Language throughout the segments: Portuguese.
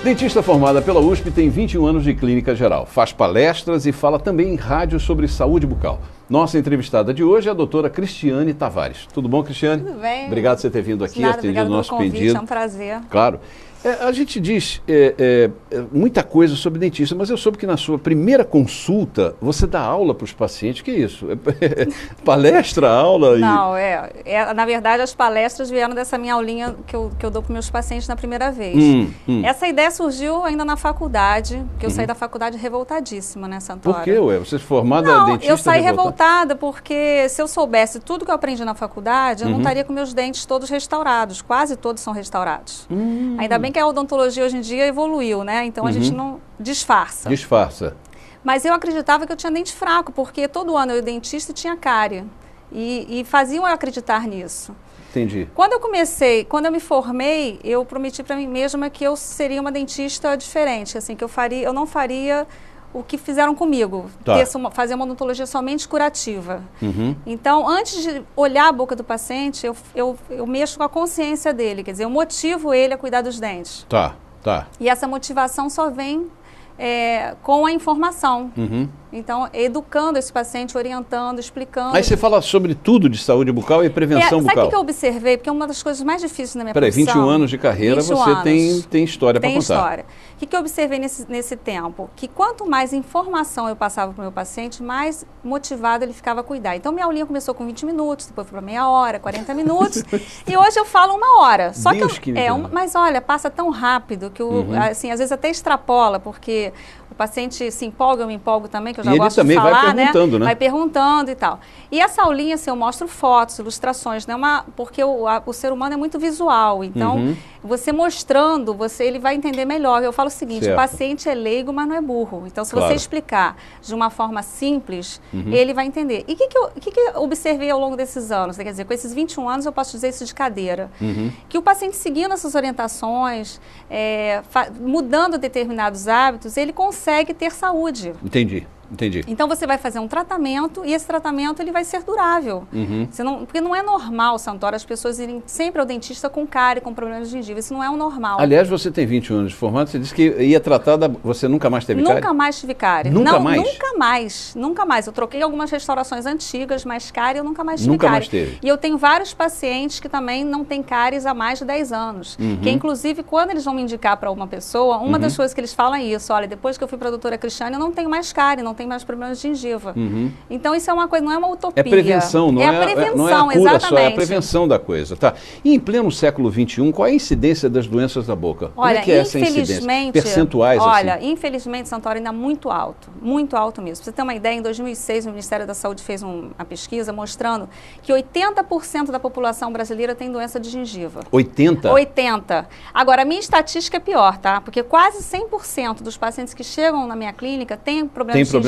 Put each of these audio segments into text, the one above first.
Dentista formada pela USP, tem 21 anos de clínica geral. Faz palestras e fala também em rádio sobre saúde bucal. Nossa entrevistada de hoje é a doutora Cristiane Tavares. Tudo bom, Cristiane? Tudo bem. Obrigado por você ter vindo aqui, atendido o nosso pedido. É um prazer. Claro. A gente diz muita coisa sobre dentista, mas eu soube que na sua primeira consulta você dá aula para os pacientes. Que é isso? Palestra, aula? Não, na verdade as palestras vieram dessa minha aulinha que eu dou para meus pacientes na primeira vez. Essa ideia surgiu ainda na faculdade, porque eu saí da faculdade revoltadíssima, né, Santoro? Por quê, ué? Você é formada dentista? Eu saí revoltada porque se eu soubesse tudo que eu aprendi na faculdade, eu não estaria com meus dentes todos restaurados, quase todos são restaurados. Ainda bem que a odontologia hoje em dia evoluiu, né? Então a gente não disfarça. Disfarça. Mas eu acreditava que eu tinha dente fraco, porque todo ano eu ia ao dentista e tinha cárie. E faziam eu acreditar nisso. Entendi. Quando eu me formei, eu prometi para mim mesma que eu seria uma dentista diferente, assim, que eu não faria o que fizeram comigo, fazer uma odontologia somente curativa. Então, antes de olhar a boca do paciente, eu mexo com a consciência dele, quer dizer, eu motivo ele a cuidar dos dentes. Tá. E essa motivação só vem com a informação. Então, educando esse paciente, orientando, explicando. Aí você fala sobre tudo de saúde bucal e prevenção bucal. Sabe o que eu observei? Porque é uma das coisas mais difíceis na minha profissão. 21 anos de carreira, você tem história para contar. Tem história. O que eu observei nesse tempo? Que quanto mais informação eu passava para o meu paciente, mais motivado ele ficava a cuidar. Então, minha aulinha começou com 20 minutos, depois foi para meia hora, 40 minutos. E hoje eu falo 1 hora. Só mas olha, passa tão rápido que, assim, às vezes até extrapola, porque o paciente se empolga, eu me empolgo também, que eu já gosto de falar, vai perguntando, né? Vai perguntando e tal. E essa aulinha, assim, eu mostro fotos, ilustrações, né? Porque o ser humano é muito visual. Então, você mostrando, ele vai entender melhor. Eu falo o seguinte, o paciente é leigo, mas não é burro. Então, se você explicar de uma forma simples, ele vai entender. E o que eu observei ao longo desses anos? Quer dizer, com esses 21 anos, eu posso dizer isso de cadeira. Que o paciente seguindo essas orientações, mudando determinados hábitos, ele consegue ter saúde. Entendi. Então você vai fazer um tratamento e esse tratamento ele vai ser durável. Porque não é normal, Santoro, as pessoas irem sempre ao dentista com cárie, com problemas de gengiva. Isso não é o normal. Aliás, você tem 21 anos de formado, você disse que ia tratar você nunca mais teve cárie? Nunca mais tive cárie. Nunca mais? Nunca mais. Eu troquei algumas restaurações antigas, mas cárie eu nunca mais tive Nunca cárie. mais teve. E eu tenho vários pacientes que também não têm cáries há mais de 10 anos. Que inclusive, quando eles vão me indicar para uma pessoa, uma das coisas que eles falam é isso. Olha, depois que eu fui para a doutora Cristiane, eu não tenho mais cárie, não tenho mais problemas de gengiva. Então isso é uma coisa, não é uma utopia. É prevenção, não é a prevenção, não é a cura exatamente. Só, é a prevenção da coisa, tá? E em pleno século XXI, qual é a incidência das doenças da boca? Olha, como é que é essa incidência? Percentuais, assim? Infelizmente, Santoro, ainda muito alto mesmo. Pra você ter uma ideia, em 2006 o Ministério da Saúde fez uma pesquisa mostrando que 80% da população brasileira tem doença de gengiva. 80? 80. Agora, a minha estatística é pior, tá? Porque quase 100% dos pacientes que chegam na minha clínica têm problema de gengiva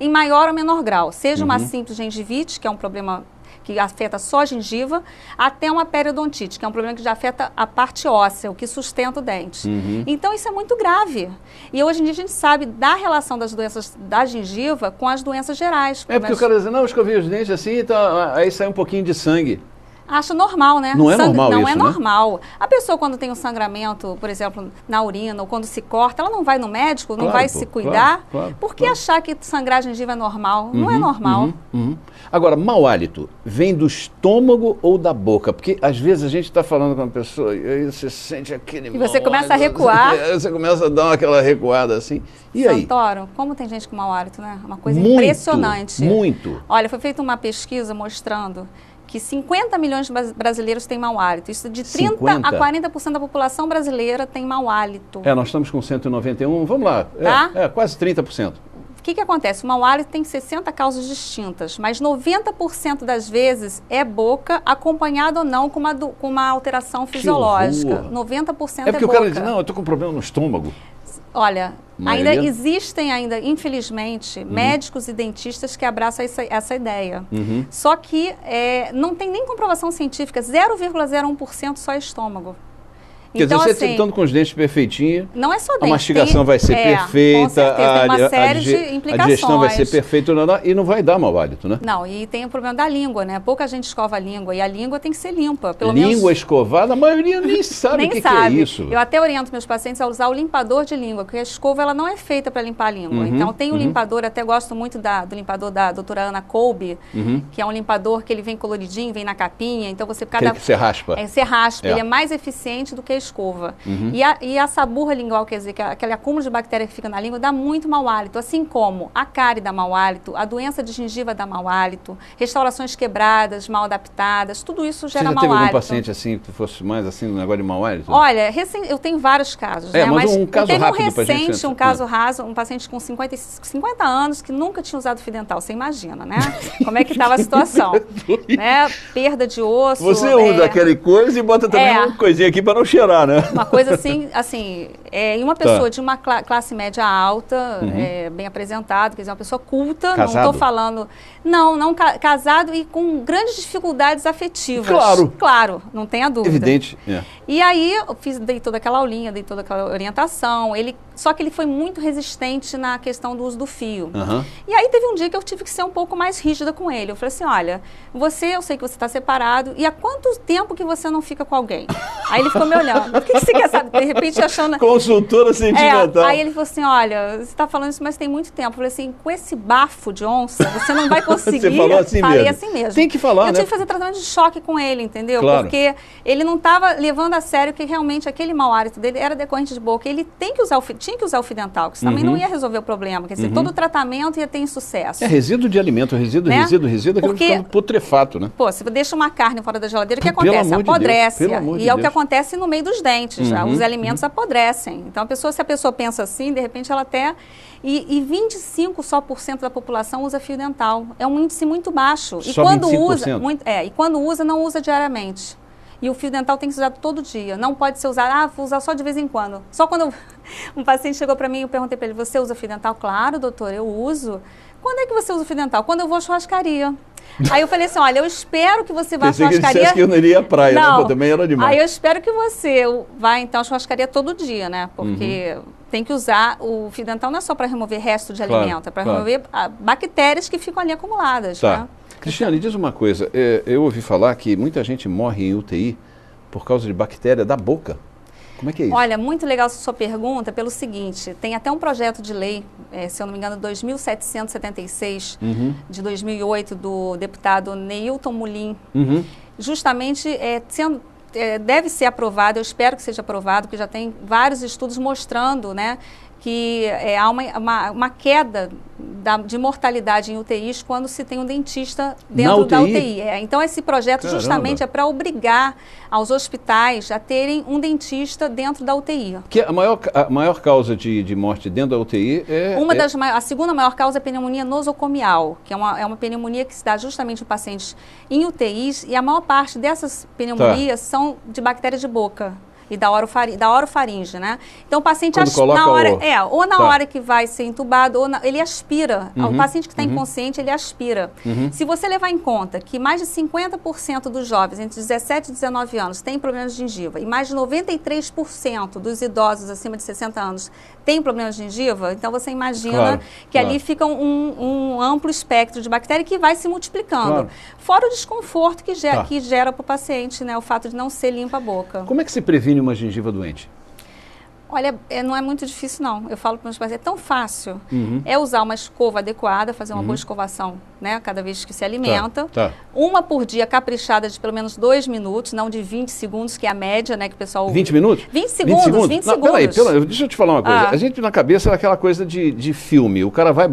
em maior ou menor grau. Seja uma simples gengivite, que é um problema que afeta só a gengiva, até uma periodontite, que é um problema que já afeta a parte óssea, o que sustenta o dente. Então, isso é muito grave. E hoje em dia a gente sabe da relação das doenças da gengiva com as doenças gerais. Porque o cara diz, não, eu escovei os dentes assim, então, aí sai um pouquinho de sangue. Acho normal, né? Não é normal isso, Não é né? normal. A pessoa, quando tem um sangramento, por exemplo, na urina, ou quando se corta, ela não vai no médico, não vai se cuidar? Por que achar que sangrar a gengiva é normal? Não é normal. Agora, mau hálito, vem do estômago ou da boca? Porque, às vezes, a gente está falando com uma pessoa e aí você sente aquele E você começa a recuar. Você começa a dar aquela recuada assim. E aí? Santoro, como tem gente com mau hálito, né? Uma coisa impressionante. Muito. Olha, foi feita uma pesquisa mostrando que 50 milhões de brasileiros têm mau hálito. Isso de 30 a 40% da população brasileira tem mau hálito. Nós estamos com 191, vamos lá, quase 30%. O que acontece? O mau hálito tem 60 causas distintas, mas 90% das vezes é boca, acompanhado ou não com uma alteração fisiológica. 90% é boca. Porque o cara diz, não, eu estou com problema no estômago. Olha, existem, infelizmente, médicos e dentistas que abraçam essa ideia. Só que não tem nem comprovação científica, 0,01% só é estômago. Quer então, dizer, assim, você estando com os dentes perfeitinhos, não é só dente, a mastigação vai ser perfeita, com certeza, tem uma série de implicações. a digestão vai ser perfeita e não vai dar mau hálito, né? Não, e tem o problema da língua, né? Pouca gente escova a língua e a língua tem que ser limpa. Língua escovada, a maioria nem sabe o que é isso. Eu até oriento meus pacientes a usar o limpador de língua, porque a escova ela não é feita para limpar a língua. Então tem o limpador, até gosto muito do limpador da doutora Ana Kolbe, que é um limpador que ele vem coloridinho, vem na capinha, então você... Você raspa. Você raspa, ele é mais eficiente do que a escova. E a saburra lingual, quer dizer, que aquele acúmulo de bactéria que fica na língua, dá muito mau hálito, assim como a cárie dá mau hálito, a doença de gengiva dá mau hálito, restaurações quebradas, mal adaptadas, tudo isso gera mau hálito. Você já teve algum paciente assim, que fosse mais assim, no negócio de mau hálito? Olha, eu tenho vários casos, né? Mas um caso rápido pra gente... recente, um caso raso, um paciente com 50 anos que nunca tinha usado fio dental, você imagina, né? Como é que estava a situação, né? Perda de osso. Você usa aquele coisa e bota também uma coisinha aqui para não cheirar, né? Uma coisa assim, em uma pessoa de uma classe média alta, bem apresentado, quer dizer, uma pessoa culta, casado? Não estou falando... Não casado e com grandes dificuldades afetivas. Claro, não tenha dúvida. Evidente. E aí, eu dei toda aquela aulinha, dei toda aquela orientação, só que ele foi muito resistente na questão do uso do fio. E aí teve um dia que eu tive que ser um pouco mais rígida com ele. Eu falei assim, olha, eu sei que você está separado, e há quanto tempo que você não fica com alguém? Aí ele ficou me olhando, o que você quer saber? De repente achando... Consultora sentimental. Aí ele falou assim, olha, você está falando isso, mas tem muito tempo. Eu falei assim, com esse bafo de onça, você não vai conseguir. Você falou assim Falei mesmo. assim mesmo. Tem que falar, né? Eu tive que fazer tratamento de choque com ele, entendeu? Claro. Porque ele não estava levando a sério que realmente aquele mau hálito dele era decorrente de boca. Ele tinha que usar o fio dental, que isso também não ia resolver o problema. Quer dizer, todo o tratamento ia ter insucesso. Resíduo de alimento, resíduo, aquilo ficando putrefato, né? Pô, se você deixa uma carne fora da geladeira, o que acontece? Apodrece. E é o que acontece no meio dos dentes. Os alimentos apodrecem. Então, se a pessoa pensa assim, de repente ela até... E 25% só da população usa fio dental. É um índice muito baixo. Só quando 25%? E quando usa, não usa diariamente. E o fio dental tem que ser usado todo dia. Não pode ser usado, vou usar só de vez em quando. Só quando um paciente chegou para mim e eu perguntei para ele, você usa fio dental? Claro, doutor, eu uso. Quando é que você usa fio dental? Quando eu vou à churrascaria. Aí eu falei assim, olha, eu espero que você vá à churrascaria... Pensei que eu não iria à praia, né? Pô, também era demais. Aí eu espero que você vá, então, à churrascaria todo dia, né? Porque tem que usar... O fio dental não é só para remover resto de alimento, é para remover bactérias que ficam ali acumuladas, né? Cristiane, diz uma coisa. Eu ouvi falar que muita gente morre em UTI por causa de bactéria da boca. Como é que é isso? Olha, muito legal essa sua pergunta pelo seguinte, tem até um projeto de lei, se eu não me engano, 2776, de 2008, do deputado Neilton Mulim, justamente deve ser aprovado, eu espero que seja aprovado, porque já tem vários estudos mostrando, né, que há uma queda de mortalidade em UTIs quando se tem um dentista dentro da UTI. Então, esse projeto justamente é para obrigar aos hospitais a terem um dentista dentro da UTI. Porque a maior causa de morte dentro da UTI a segunda maior causa é a pneumonia nosocomial, que é uma pneumonia que se dá justamente em pacientes em UTIs, e a maior parte dessas pneumonias são de bactérias de boca. E da orofaringe, né? Então o paciente na hora que vai ser entubado, ele aspira. O paciente que está inconsciente, ele aspira. Se você levar em conta que mais de 50% dos jovens entre 17 e 19 anos têm problemas de gengiva e mais de 93% dos idosos acima de 60 anos têm problemas de gengiva, então você imagina que ali fica um amplo espectro de bactéria que vai se multiplicando. Fora o desconforto que gera para o paciente, né? O fato de não ser limpa a boca. Como é que se previne uma gengiva doente? Olha, não é muito difícil, não. Eu falo para meus pacientes, é tão fácil. É usar uma escova adequada, fazer uma boa escovação, né? Cada vez que se alimenta. Uma por dia, caprichada de pelo menos 2 minutos, não de 20 segundos, que é a média, né? Que o pessoal... 20 minutos? 20 segundos. 20 segundos. Peraí, deixa eu te falar uma coisa. A gente na cabeça era aquela coisa de filme. O cara vai,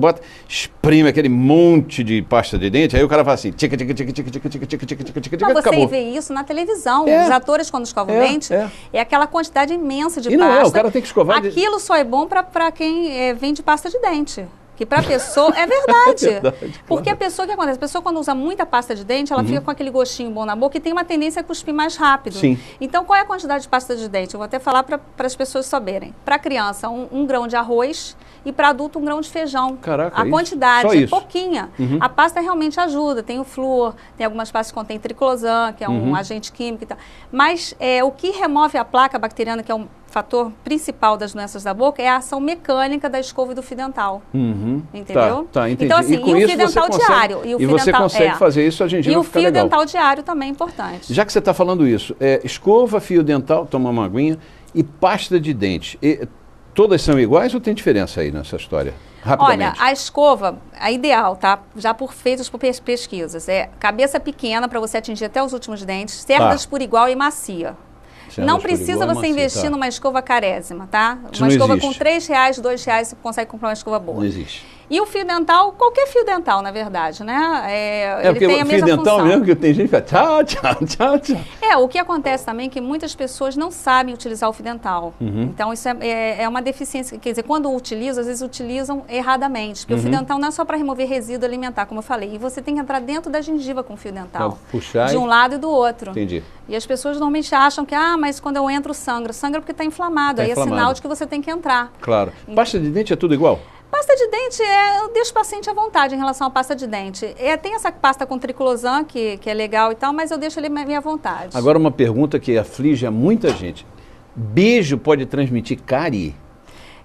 espreme aquele monte de pasta de dente, aí o cara faz assim, tica, tica, tica, tica, tica, tica, tica, tica, tica, tica, você vê isso na televisão. Os atores, quando escovam o dente, é aquela quantidade imensa de pasta. O cara tem que escovar. Aquilo só é bom para quem vende pasta de dente. Que para a pessoa, é verdade. Porque a pessoa, o que acontece? A pessoa quando usa muita pasta de dente, ela fica com aquele gostinho bom na boca e tem uma tendência a cuspir mais rápido. Então, qual é a quantidade de pasta de dente? Eu vou até falar para as pessoas saberem. Para a criança, um grão de arroz e para adulto 1 grão de feijão. Caraca, a quantidade só é isso? pouquinha. A pasta realmente ajuda, tem o flúor, tem algumas pastas que contêm triclosan, que é um agente químico e tal. Mas o que remove a placa bacteriana, que é um fator principal das doenças da boca, é a ação mecânica da escova e do fio dental. Entendeu? Tá, entendi. Então, assim, e o fio dental diário. E você consegue fazer isso, a gengiva fica legal. E o fio dental diário também é importante. Já que você está falando isso, escova, fio dental, toma uma aguinha e pasta de dente. Todas são iguais ou tem diferença aí nessa história? Rapidamente. Olha, a escova, a ideal, tá? Já feitas por pesquisas, é cabeça pequena para você atingir até os últimos dentes, cerdas por igual e macia. Não precisa você investir numa escova carésima, tá? Uma escova com R$3, R$2, você consegue comprar uma escova boa. Não existe. E o fio dental, qualquer fio dental, na verdade, né? Ele tem a mesma função. Fio dental mesmo, que tem gente que fala tchau. O que acontece também é que muitas pessoas não sabem utilizar o fio dental. Então, isso é uma deficiência. Quer dizer, quando utilizam, às vezes utilizam erradamente. Porque o fio dental não é só para remover resíduo alimentar, como eu falei. E você tem que entrar dentro da gengiva com o fio dental. Puxar de um lado e do outro. Entendi. E as pessoas normalmente acham que, mas quando eu entro sangra. Sangra porque está inflamado. Aí é sinal de que você tem que entrar. Claro. Pasta de dente é tudo igual? Pasta de dente, eu deixo o paciente à vontade em relação à pasta de dente. Tem essa pasta com triclosan, que é legal e tal, mas eu deixo ele à vontade. Agora uma pergunta que aflige a muita gente. Beijo pode transmitir cárie?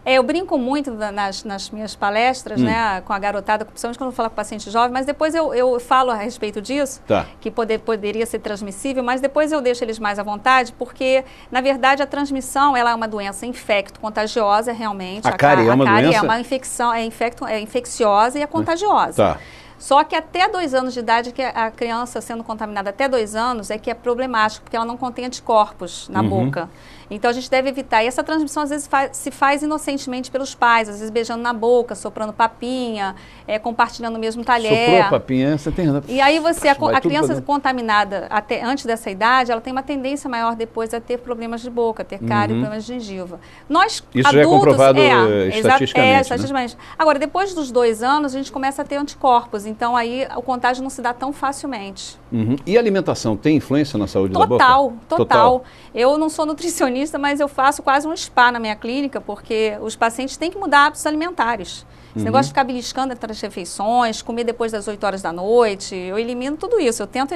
Eu brinco muito nas minhas palestras, né, com a garotada, principalmente quando eu falo com paciente jovem, mas depois eu falo a respeito disso, que poderia ser transmissível, mas depois eu deixo eles mais à vontade, porque, na verdade, a transmissão ela é uma doença infecto-contagiosa, realmente. A cárie é uma doença? É uma infecção, é infecciosa e é contagiosa. Só que até 2 anos de idade, que a criança sendo contaminada até 2 anos, é que é problemático, porque ela não contém anticorpos na boca. Então a gente deve evitar. E essa transmissão às vezes se faz inocentemente pelos pais, às vezes beijando na boca, soprando papinha, compartilhando o mesmo talher. Soprou papinha, você tem razão. E aí a criança contaminada até antes dessa idade, ela tem uma tendência maior depois a ter problemas de boca, ter cárie, problemas de gengiva. Nós, isso adultos, já é comprovado estatisticamente. Estatisticamente. Né? Agora, depois dos 2 anos, a gente começa a ter anticorpos. Então aí o contágio não se dá tão facilmente. E a alimentação tem influência na saúde da boca? Total. Eu não sou nutricionista, mas eu faço quase um spa na minha clínica, porque os pacientes têm que mudar hábitos alimentares. Esse negócio de ficar beliscando entre as refeições, comer depois das 8 horas da noite, eu elimino tudo isso. Eu tento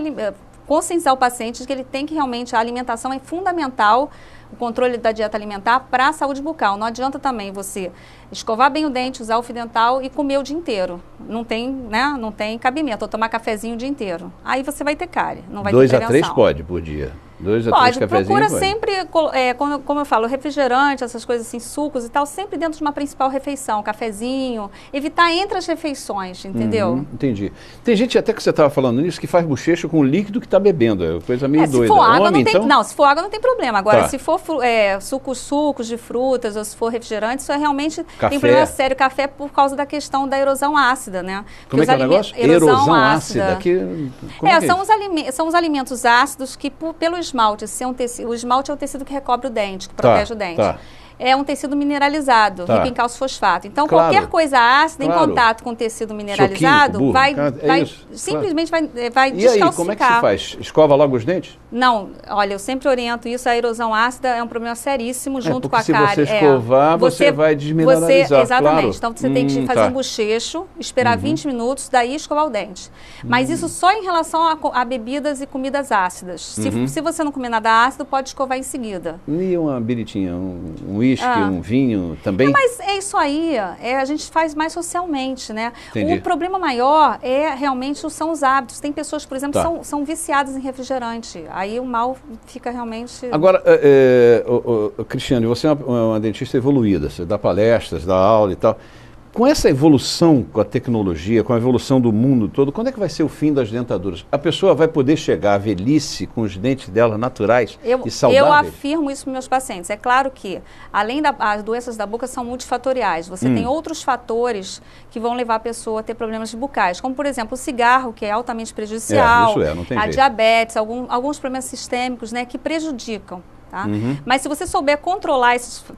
conscientizar o paciente de que ele tem que realmente, a alimentação é fundamental, o controle da dieta alimentar para a saúde bucal. Não adianta também você escovar bem o dente, usar o fio dental e comer o dia inteiro. Não tem cabimento, ou tomar cafezinho o dia inteiro. Aí você vai ter cárie, não vai ter prevenção. 2 a 3 pode por dia? 2 a 3 cafezinhos? Procura sempre, como eu falo, refrigerante, essas coisas assim, sucos e tal, sempre dentro de uma principal refeição, cafezinho, evitar entre as refeições, entendeu? Entendi. Tem gente até que você estava falando nisso que faz bochecho com o líquido que está bebendo, é coisa meio doida. Se for água, então... não, se for água não tem problema. Agora, se for sucos de frutas ou se for refrigerante, isso é realmente tem problema sério. Café por causa da questão da erosão ácida, né? Como é que é o negócio? Erosão ácida. São os alimentos ácidos que, pelo esmalte, o esmalte é o tecido que recobre o dente, que protege o dente. É um tecido mineralizado, rico em cálcio fosfato. Então, qualquer coisa ácida em contato com o tecido mineralizado simplesmente vai descalcificar. E aí, como é que se faz? Escova logo os dentes? Não, olha, eu sempre oriento isso, a erosão ácida é um problema seríssimo junto com a cárie. Se você escovar, você vai desmineralizar, exatamente. Então, você tem que fazer um bochecho, esperar 20 minutos, daí escovar o dente. Mas isso só em relação a bebidas e comidas ácidas. Se você não comer nada ácido, pode escovar em seguida. E uma biritinha, um uísque, um vinho também? Mas é isso aí, a gente faz mais socialmente, né? Entendi. O problema maior realmente são os hábitos. Tem pessoas, por exemplo, que são viciadas em refrigerante. Aí o mal fica realmente... Agora, Cristiane, você é uma dentista evoluída, você dá palestras, dá aula e tal. Com essa evolução, com a tecnologia, com a evolução do mundo todo, quando é que vai ser o fim das dentaduras? A pessoa vai poder chegar à velhice com os dentes dela naturais e saudáveis? Eu afirmo isso para meus pacientes. É claro que, além das doenças da boca, são multifatoriais. Você tem outros fatores que vão levar a pessoa a ter problemas bucais, como, por exemplo, o cigarro, que é altamente prejudicial, não tem jeito. Diabetes, alguns problemas sistêmicos, né, que prejudicam. Tá? Mas se você souber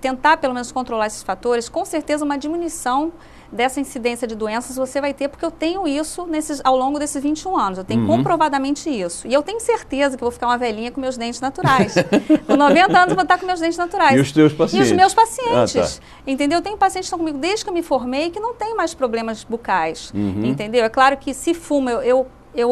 tentar pelo menos controlar esses fatores, com certeza uma diminuição dessa incidência de doenças você vai ter, porque eu tenho isso ao longo desses 21 anos. Eu tenho comprovadamente isso. E eu tenho certeza que eu vou ficar uma velhinha com meus dentes naturais. Com 90 anos eu vou estar com meus dentes naturais. E os teus pacientes? E os meus pacientes. Entendeu? Eu tenho pacientes que estão comigo desde que eu me formei que não tem mais problemas bucais. Entendeu? É claro que se fuma, eu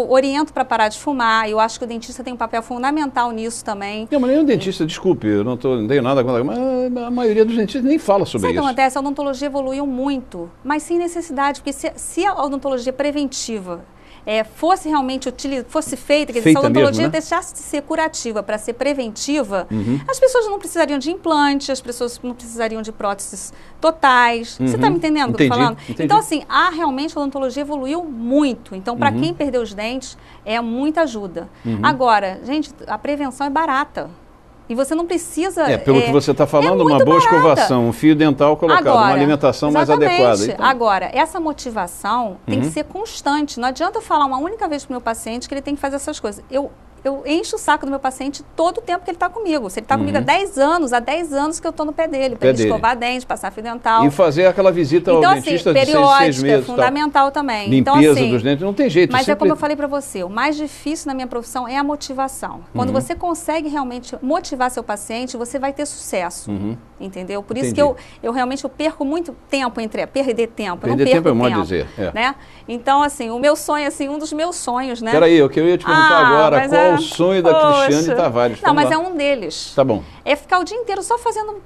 oriento para parar de fumar. Eu acho que o dentista tem um papel fundamental nisso também. Não, mas nem o dentista, desculpe, eu não tenho nada contra, mas a maioria dos dentistas nem fala sobre isso. Sabe o que acontece? A odontologia evoluiu muito, mas sem necessidade, porque se a odontologia preventiva fosse realmente fosse feita, quer dizer, se a odontologia mesmo, né? Deixasse de ser curativa para ser preventiva, as pessoas não precisariam de implante, as pessoas não precisariam de próteses totais. Você está me entendendo o que eu estou falando? Entendi. Então, assim, realmente a odontologia evoluiu muito. Então, para quem perdeu os dentes, é muita ajuda. Agora, gente, a prevenção é barata. E você não precisa... pelo que você está falando, uma boa escovação, um fio dental colocado, uma alimentação mais adequada. Então... Agora, essa motivação tem que ser constante. Não adianta eu falar uma única vez para o meu paciente que ele tem que fazer essas coisas. Eu encho o saco do meu paciente todo o tempo que ele está comigo. Se ele está comigo há 10 anos que eu estou no pé dele, para ele escovar dente, passar fio dental. E fazer aquela visita ao dentista de 6 meses. É fundamental também. Limpeza dos dentes, não tem jeito. Mas é como eu falei para você, o mais difícil na minha profissão é a motivação. Quando você consegue realmente motivar seu paciente, você vai ter sucesso. Entendeu? Por isso que eu realmente perco muito tempo perder tempo. Perder tempo é um modo de dizer. Né? Então, assim, o meu sonho, assim, um dos meus sonhos, né? Peraí, o que eu ia te perguntar agora, qual o sonho da Cristiane Tavares? Não, mas é um deles. Tá bom. É ficar o dia inteiro só fazendo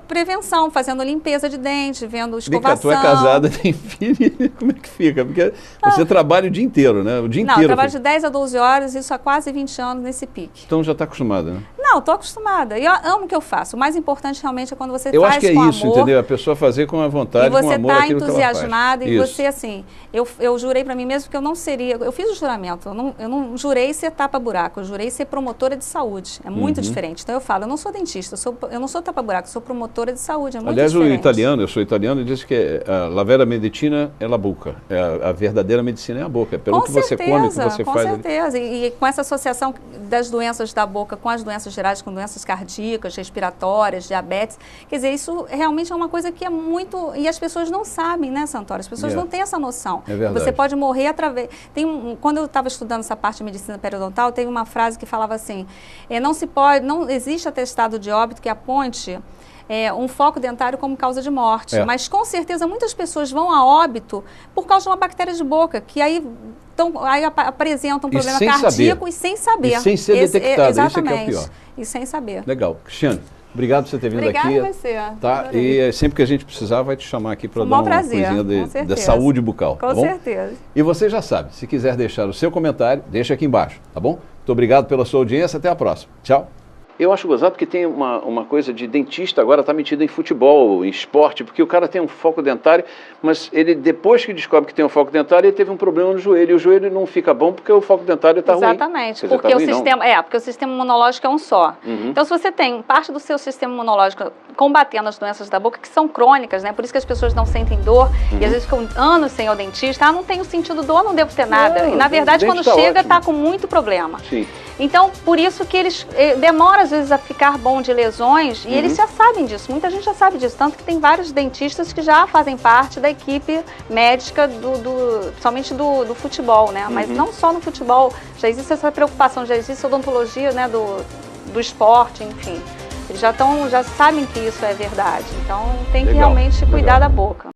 prevenção, fazendo limpeza de dente, vendo escovação. Tu é casada, tem filho, como é que fica? Porque você trabalha o dia inteiro, né? O dia inteiro. Não, eu trabalho de 10 a 12 horas, isso há quase 20 anos nesse pique. Então já está acostumada, né? Não, estou acostumada. Eu amo o que eu faço. O mais importante realmente é quando você faz com amor. Eu acho que é isso, entendeu? A pessoa fazer com a vontade, com amor, e você está entusiasmada e você, assim... Eu jurei para mim mesmo que eu não seria... Eu fiz o juramento. Eu não jurei ser tapa-buraco. Eu jurei ser promotora de saúde. É muito diferente. Então eu falo, eu não sou dentista. Eu não sou tapa-buraco. Eu sou promotora de saúde. É muito diferente. Aliás, eu sou italiano e disse que a la vera medicina é la boca. A verdadeira medicina é a boca. É pelo que você come, que você faz. Com certeza. E com essa associação das doenças da boca com as doenças gerais, com doenças cardíacas, respiratórias, diabetes. Quer dizer, isso realmente é uma coisa que é muito... E as pessoas não sabem, né, Santoro? As pessoas não têm essa noção. É verdade. Você pode morrer através... Quando eu estava estudando essa parte de medicina periodontal, teve uma frase que falava assim, não existe atestado de óbito que aponte um foco dentário como causa de morte. Mas, com certeza, muitas pessoas vão a óbito por causa de uma bactéria de boca, que aí apresentam um problema cardíaco e sem saber. E sem ser detectado, exatamente. Isso é que é o pior. E sem saber. Legal. Cristiane, obrigado por você ter vindo aqui. Obrigada a você. Tá? E sempre que a gente precisar, vai te chamar aqui para dar uma coisinha da saúde bucal. Com certeza. E você já sabe, se quiser deixar o seu comentário, deixa aqui embaixo, tá bom? Muito obrigado pela sua audiência, até a próxima. Tchau. Eu acho gozado porque tem uma coisa de dentista agora está metido em futebol, em esporte, porque o cara tem um foco dentário, mas ele depois que descobre que tem um foco dentário, ele teve um problema no joelho, e o joelho não fica bom porque o foco dentário está ruim. Exatamente, porque o sistema imunológico é um só. Então, se você tem parte do seu sistema imunológico combatendo as doenças da boca, que são crônicas, né? Por isso que as pessoas não sentem dor, e às vezes ficam anos sem ir ao dentista, não tenho sentido dor, não devo ter nada. E na verdade, quando chega, está com muito problema. Sim. Então, por isso que eles demoram às vezes a ficar bom de lesões, e eles já sabem disso, muita gente já sabe disso, tanto que tem vários dentistas que já fazem parte da equipe médica, principalmente do futebol, né? Mas não só no futebol, já existe essa preocupação, já existe a odontologia, né, do esporte, enfim. Eles já sabem que isso é verdade, então tem que realmente cuidar da boca.